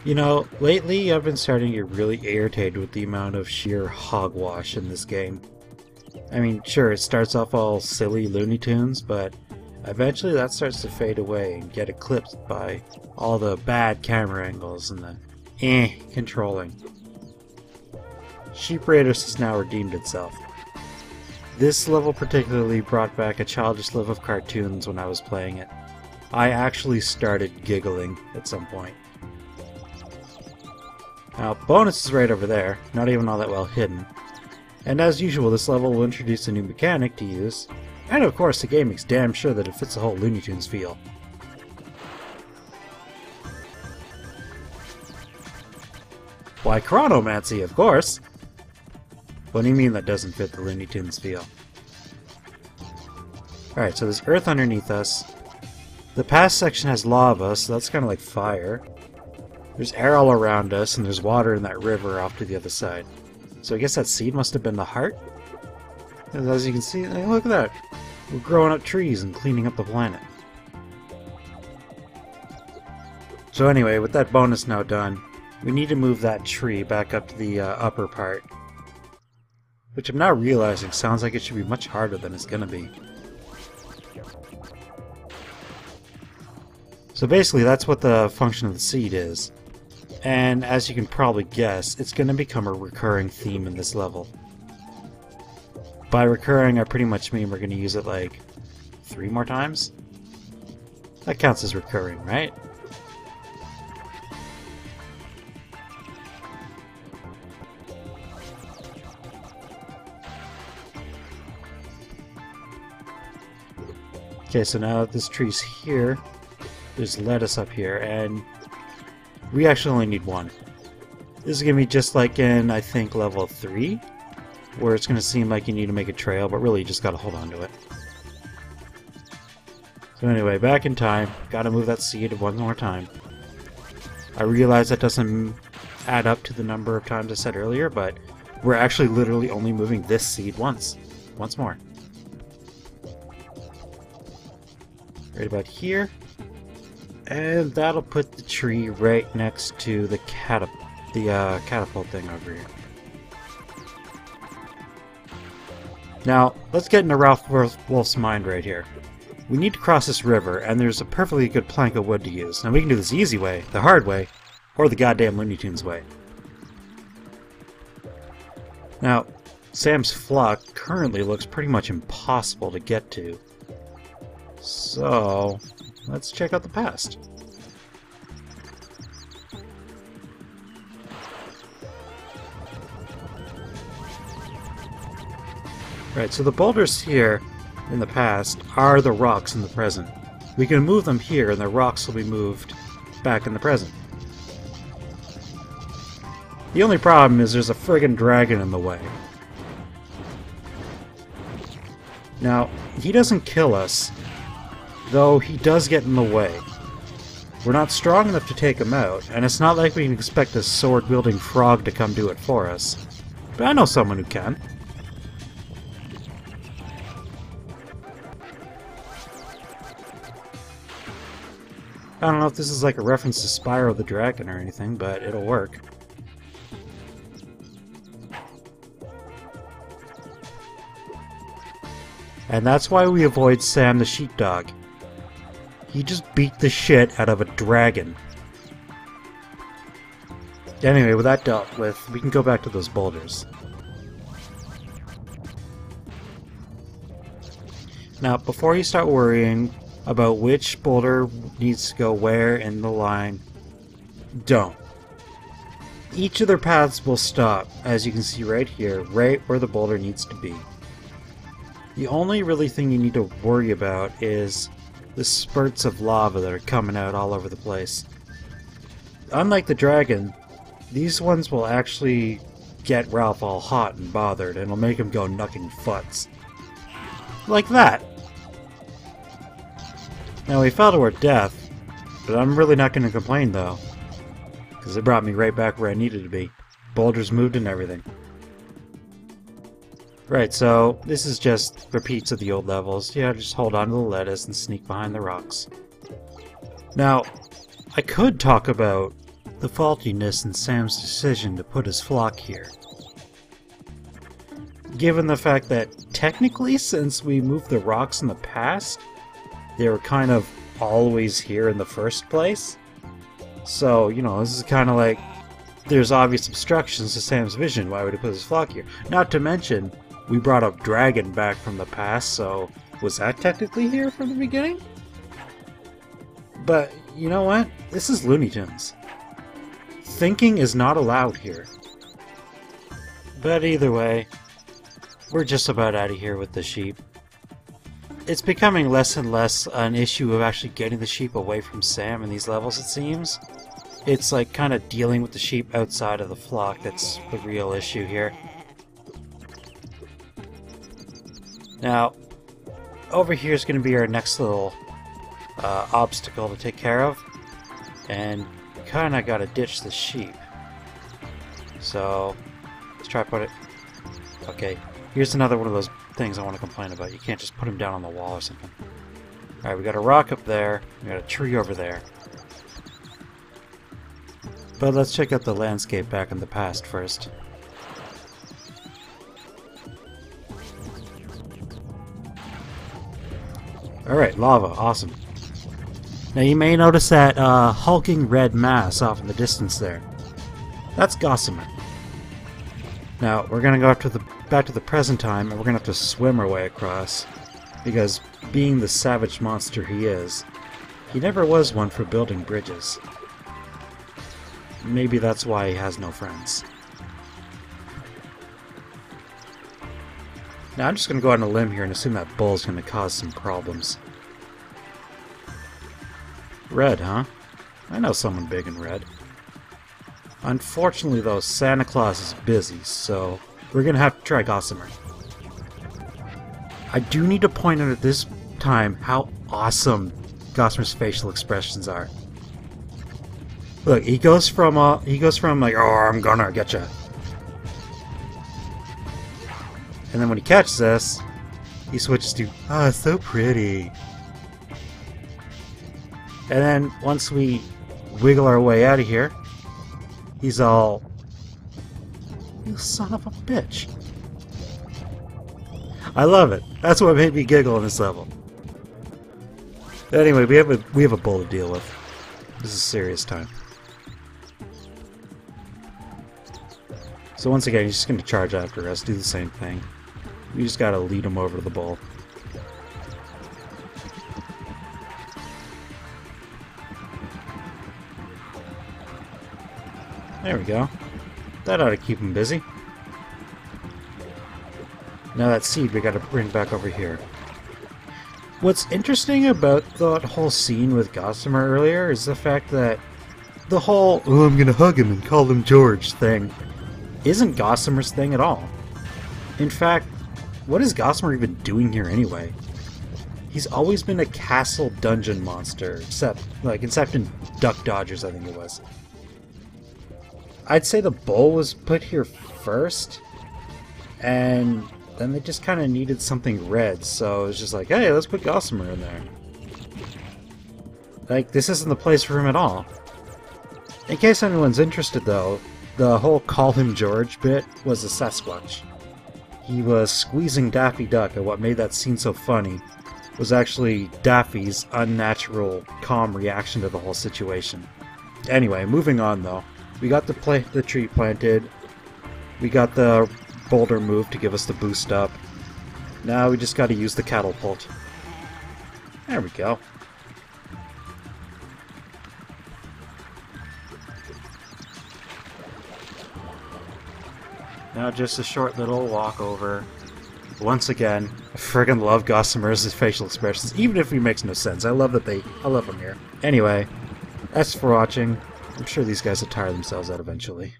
You know, lately I've been starting to get really irritated with the amount of sheer hogwash in this game. I mean, sure, it starts off all silly Looney Tunes, but eventually that starts to fade away and get eclipsed by all the bad camera angles and the controlling. Sheep Raiders has now redeemed itself. This level particularly brought back a childish love of cartoons when I was playing it. I actually started giggling at some point. Now, bonus is right over there, not even all that well hidden. And as usual, this level will introduce a new mechanic to use, and of course the game makes damn sure that it fits the whole Looney Tunes feel. Why, chronomancy, of course! What do you mean that doesn't fit the Looney Tunes feel? Alright, so there's earth underneath us. The past section has lava, so that's kind of like fire. There's air all around us, and there's water in that river off to the other side. So I guess that seed must have been the heart? And as you can see, look at that! We're growing up trees and cleaning up the planet. So anyway, with that bonus now done, we need to move that tree back up to the upper part. Which I'm now realizing sounds like it should be much harder than it's gonna be. So basically that's what the function of the seed is. And as you can probably guess, it's going to become a recurring theme in this level. By recurring, I pretty much mean we're going to use it like 3 more times? That counts as recurring, right? Okay, so now that this tree's here, there's lettuce up here, and we actually only need 1. This is going to be just like in, I think, level 3, where it's going to seem like you need to make a trail, but really you just got to hold on to it. So anyway, back in time, got to move that seed 1 more time. I realize that doesn't add up to the number of times I said earlier, but we're actually literally only moving this seed once more. Right about here. And that'll put the tree right next to the catapult thing over here. Now, let's get into Ralph Wolf's mind right here. We need to cross this river, and there's a perfectly good plank of wood to use. Now we can do this the easy way, the hard way, or the goddamn Looney Tunes way. Now, Sam's flock currently looks pretty much impossible to get to. So, let's check out the past. Right, so the boulders here in the past are the rocks in the present. We can move them here and the rocks will be moved back in the present. The only problem is there's a friggin' dragon in the way. Now, he doesn't kill us, though he does get in the way. We're not strong enough to take him out, and it's not like we can expect a sword-wielding frog to come do it for us. But I know someone who can. I don't know if this is like a reference to Spyro the Dragon or anything, but it'll work. And that's why we avoid Sam the sheepdog. He just beat the shit out of a dragon. Anyway, with that dealt with, we can go back to those boulders. Now, before you start worrying about which boulder needs to go where in the line, don't. Each of their paths will stop, as you can see right here, right where the boulder needs to be. The only really thing you need to worry about is the spurts of lava that are coming out all over the place. Unlike the dragon, these ones will actually get Ralph all hot and bothered, and will make him go knucking futs. Like that! Now we fell to our death, but I'm really not going to complain though, because it brought me right back where I needed to be. Boulders moved and everything. Right, so this is just repeats of the old levels. Yeah, just hold on to the lettuce and sneak behind the rocks. Now, I could talk about the faultiness in Sam's decision to put his flock here. Given the fact that, technically, since we moved the rocks in the past, they were kind of always here in the first place. So, you know, this is kind of like, there's obvious obstructions to Sam's vision. Why would he put his flock here? Not to mention, we brought a dragon back from the past, so was that technically here from the beginning? But, you know what? This is Looney Tunes. Thinking is not allowed here. But either way, we're just about out of here with the sheep. It's becoming less and less an issue of actually getting the sheep away from Sam in these levels, it seems. It's like kind of dealing with the sheep outside of the flock that's the real issue here. Now, over here is going to be our next little obstacle to take care of. And kind of got to ditch the sheep. So, let's try put it... Okay, here's another one of those things I want to complain about. You can't just put him down on the wall or something. Alright, we got a rock up there. We got a tree over there. But let's check out the landscape back in the past first. Alright, lava. Awesome. Now you may notice that hulking red mass off in the distance there. That's Gossamer. Now, we're going to go back to the present time, and we're going to have to swim our way across. Because, being the savage monster he is, he never was one for building bridges. Maybe that's why he has no friends. Now, I'm just going to go out on a limb here and assume that bull's going to cause some problems. Red, huh? I know someone big in red. Unfortunately, though, Santa Claus is busy, so we're going to have to try Gossamer. I do need to point out at this time how awesome Gossamer's facial expressions are. Look, he goes from like, oh, I'm gonna getcha. And then when he catches us, he switches to, ah, oh, so pretty. And then once we wiggle our way out of here, he's all, you son of a bitch. I love it. That's what made me giggle in this level. Anyway, we have a bull to deal with. This is serious time. So once again, he's just going to charge after us, do the same thing. We just got to lead him over to the bull. There we go. That ought to keep him busy. Now that seed we gotta bring back over here. What's interesting about that whole scene with Gossamer earlier is the fact that the whole, oh, I'm gonna hug him and call him George thing isn't Gossamer's thing at all. In fact, what is Gossamer even doing here anyway? He's always been a castle dungeon monster, except in Duck Dodgers, I think it was. I'd say the bull was put here first, and then they just kind of needed something red, so it's just like, hey, let's put Gossamer in there. Like, this isn't the place for him at all. In case anyone's interested, though, the whole call him George bit was a Sasquatch. He was squeezing Daffy Duck, and what made that scene so funny was actually Daffy's unnatural, calm reaction to the whole situation. Anyway, moving on, though. We got the tree planted. We got the boulder moved to give us the boost up. Now we just got to use the catapult. There we go. Now just a short little walk over. Once again, I friggin' love Gossamer's facial expressions, even if he makes no sense. I love them here. Anyway, thanks for watching. I'm sure these guys will tire themselves out eventually.